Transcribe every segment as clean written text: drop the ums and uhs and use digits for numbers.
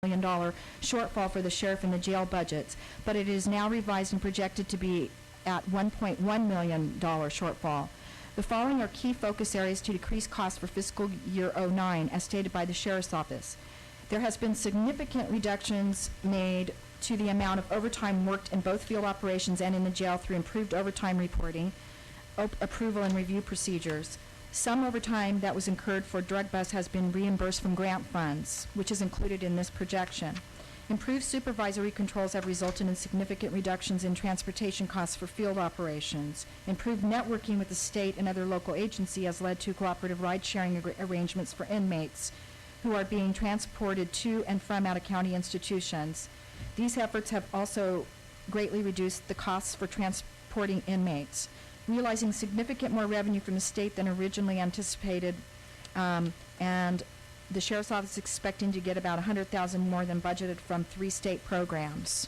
million shortfall for the sheriff and the jail budgets, but it is now revised and projected to be at $1.1 million shortfall. The following are key focus areas to decrease costs for fiscal year 09, as stated by the Sheriff's Office. There has been significant reductions made to the amount of overtime worked in both field operations and in the jail through improved overtime reporting, approval, and review procedures. Some overtime that was incurred for drug busts has been reimbursed from grant funds, which is included in this projection. Improved supervisory controls have resulted in significant reductions in transportation costs for field operations. Improved networking with the state and other local agencies has led to cooperative ride-sharing arrangements for inmates who are being transported to and from out-of-county institutions. These efforts have also greatly reduced the costs for transporting inmates, realizing significant more revenue from the state than originally anticipated, and the Sheriff's Office is expecting to get about $100,000 more than budgeted from 3 state programs.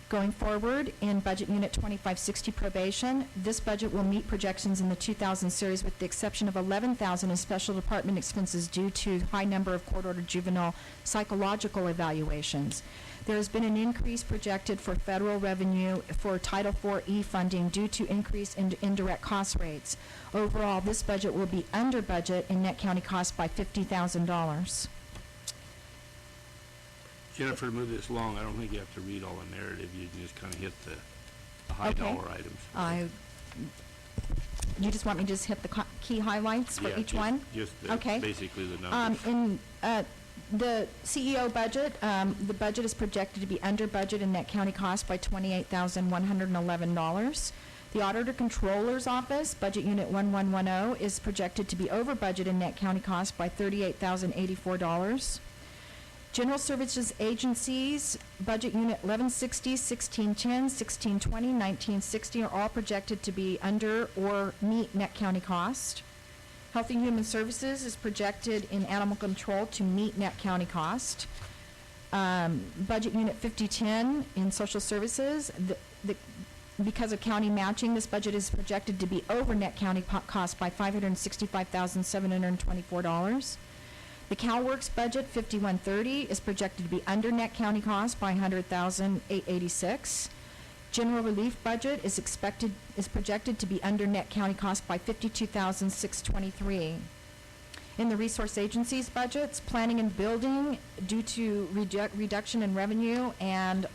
Going forward, in Budget Unit 2560 probation, this budget will meet projections in the 2000 series with the exception of $11,000 in special department expenses due to high number of court-ordered juvenile psychological evaluations. There has been an increase projected for federal revenue for Title IV-E funding due to increase in indirect cost rates. Overall, this budget will be under budget in net county costs by $50,000. Jennifer, to move this along, I don't think you have to read all the narrative. You can just kind of hit the high dollar items. You just want me to just hit the key highlights for each one? Just okay. Basically the numbers. In the CEO budget, the budget is projected to be under budget in net county costs by $28,111. The Auditor Controller's Office, Budget Unit 1110, is projected to be over budget in net county costs by $38,084. General Services Agencies, Budget Unit 1160, 1610, 1620, 1960 are all projected to be under or meet net county cost. Health and Human Services is projected in animal control to meet net county cost. Budget Unit 5010 in Social Services, because of county matching, this budget is projected to be over net county cost by $565,724. The CalWorks budget, 5130, is projected to be under net county cost by $100,886. General relief budget is projected to be under net county cost by $52,623. In the resource agencies budgets, planning and building, due to reduction in revenue and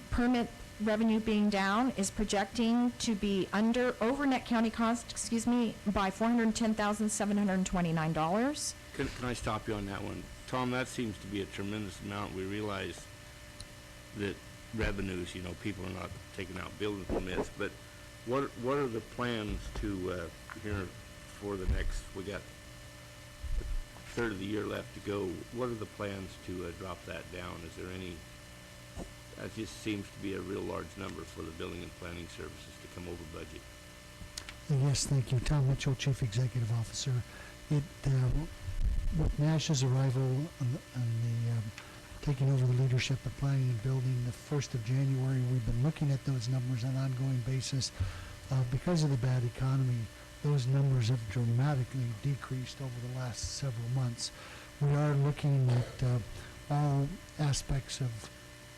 permit revenue being down, is projecting to be over net county cost, by $410,729. Can I stop you on that one? Tom, that seems to be a tremendous amount. We realize that revenues, people are not taking out building permits, but what are the plans to, here for the next, we got a third of the year left to go, what are the plans to drop that down? Is there any? That just seems to be a real large number for the building and planning services to come over budget. Yes, thank you. Tom Mitchell, Chief Executive Officer. With Nash's arrival and taking over the leadership of planning and building the 1st of January, we've been looking at those numbers on an ongoing basis. Because of the bad economy, those numbers have dramatically decreased over the last several months. We are looking at all aspects of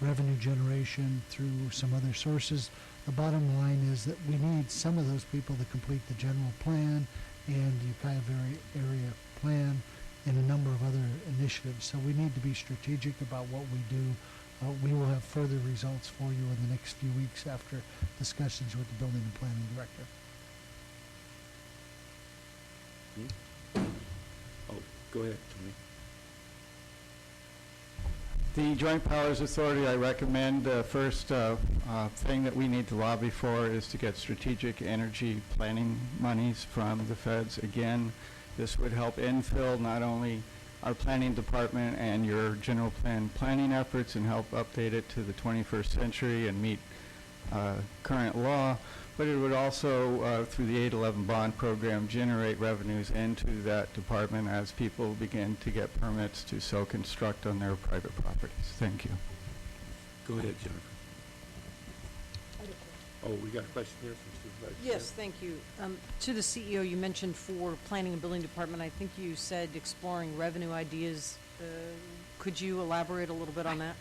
revenue generation through some other sources. The bottom line is that we need some of those people to complete the general plan and the Ukiah area plan and a number of other initiatives. So we need to be strategic about what we do. We will have further results for you in the next few weeks after discussions with the building and planning director. Oh, go ahead, Tony. The Joint Powers Authority, I recommend the first thing that we need to lobby for is to get strategic energy planning monies from the feds. Again, this would help infill not only our planning department and your general plan planning efforts and help update it to the 21st century and meet current law, but it would also, through the 811 bond program, generate revenues into that department as people begin to get permits to construct on their private properties. Thank you. Go ahead, Jennifer. Oh, we got a question here from Supervisor. Yes, thank you. To the CEO, you mentioned for Planning and Building Department, I think you said exploring revenue ideas. Could you elaborate a little bit on that?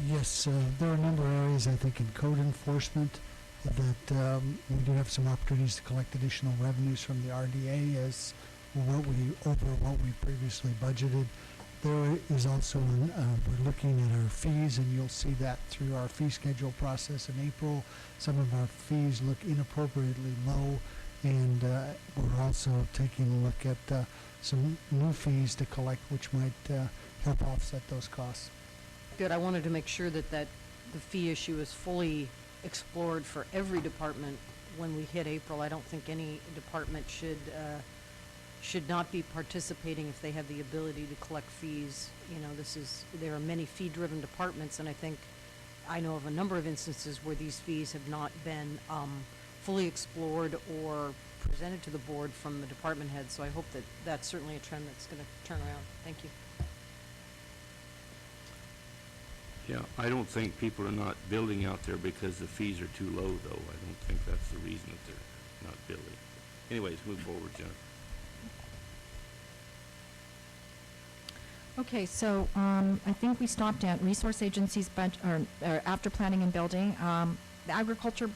Yes, there are a number of areas, I think, in code enforcement that we do have some opportunities to collect additional revenues from the RDA as what we previously budgeted. There is also, we're looking at our fees, and you'll see that through our fee schedule process in April. Some of our fees look inappropriately low, and we're also taking a look at some new fees to collect, which might help offset those costs. Good, I wanted to make sure that the fee issue is fully explored for every department when we hit April. I don't think any department should not be participating if they have the ability to collect fees. You know, there are many fee-driven departments, and I know of a number of instances where these fees have not been fully explored or presented to the board from the department head, so I hope that that's certainly a trend that's going to turn around. Thank you. Yeah, I don't think people are not building out there because the fees are too low, though. I don't think that's the reason that they're not building. Anyways, move forward, Jennifer. Okay, so I think we stopped at resource agencies or after planning and building. The agriculture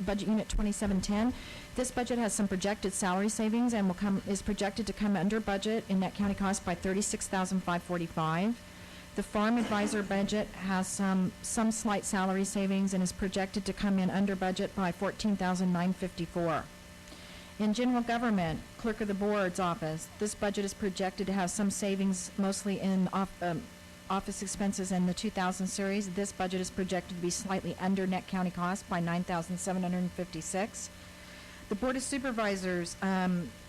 budget unit 2710. This budget has some projected salary savings and is projected to come under budget in net county cost by $36,545. The farm advisor budget has some slight salary savings and is projected to come in under budget by $14,954. In general government, clerk of the board's office, this budget is projected to have some savings, mostly in office expenses in the 2000 series. This budget is projected to be slightly under net county cost by $9,756. The Board of Supervisors,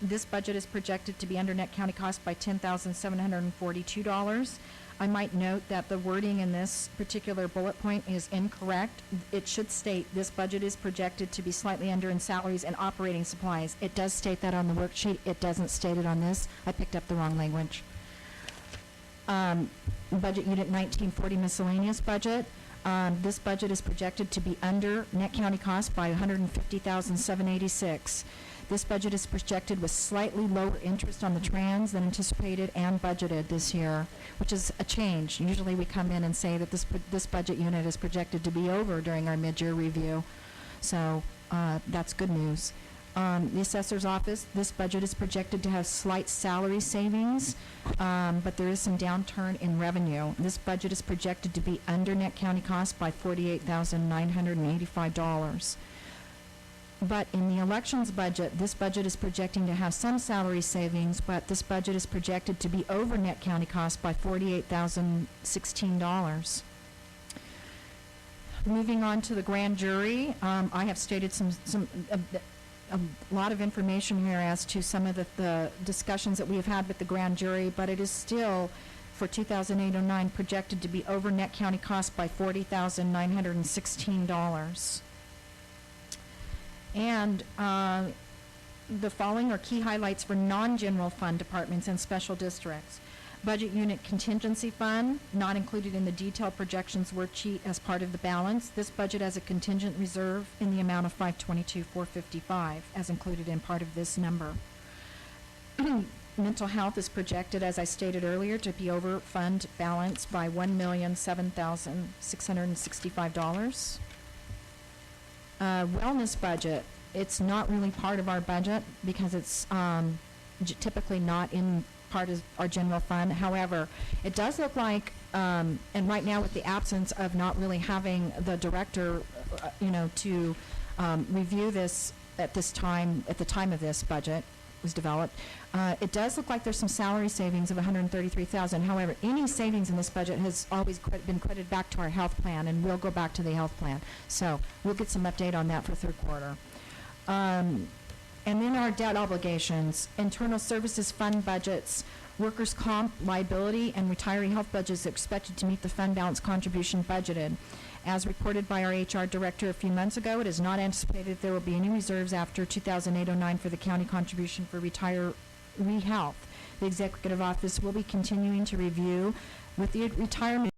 this budget is projected to be under net county cost by $10,742. I might note that the wording in this particular bullet point is incorrect. It should state this budget is projected to be slightly under in salaries and operating supplies. It does state that on the worksheet. It doesn't state it on this. I picked up the wrong language. Budget unit 1940 miscellaneous budget. This budget is projected to be under net county cost by $150,786. This budget is projected with slightly lower interest on the trans than anticipated and budgeted this year, which is a change. Usually we come in and say that this budget unit is projected to be over during our mid-year review. So that's good news. The assessor's office, this budget is projected to have slight salary savings, but there is some downturn in revenue. This budget is projected to be under net county cost by $48,985. But in the elections budget, this budget is projecting to have some salary savings, but this budget is projected to be over net county cost by $48,016. Moving on to the grand jury, I have stated a lot of information here as to some of the discussions that we have had with the grand jury, but it is still, for 2008-09, projected to be over net county cost by $40,916. And the following are key highlights for non-general fund departments and special districts. Budget unit contingency fund, not included in the detailed projections worksheet as part of the balance. This budget has a contingent reserve in the amount of $522,455 as included in part of this number. Mental health is projected, as I stated earlier, to be over fund balance by $1,007,665. Wellness budget, it's not really part of our budget because it's typically not in part of our general fund. However, it does look like, and right now with the absence of not really having the director, to review this at the time of this budget was developed, it does look like there's some salary savings of $133,000. However, any savings in this budget has always been credited back to our health plan, and we'll go back to the health plan. So we'll get some update on that for third quarter. And then our debt obligations, internal services fund budgets, workers' comp, liability, and retiree health budgets are expected to meet the fund balance contribution budgeted. As reported by our HR director a few months ago, it is not anticipated there will be any reserves after 2008-09 for the county contribution for retiree health. The executive office will be continuing to review with the retirement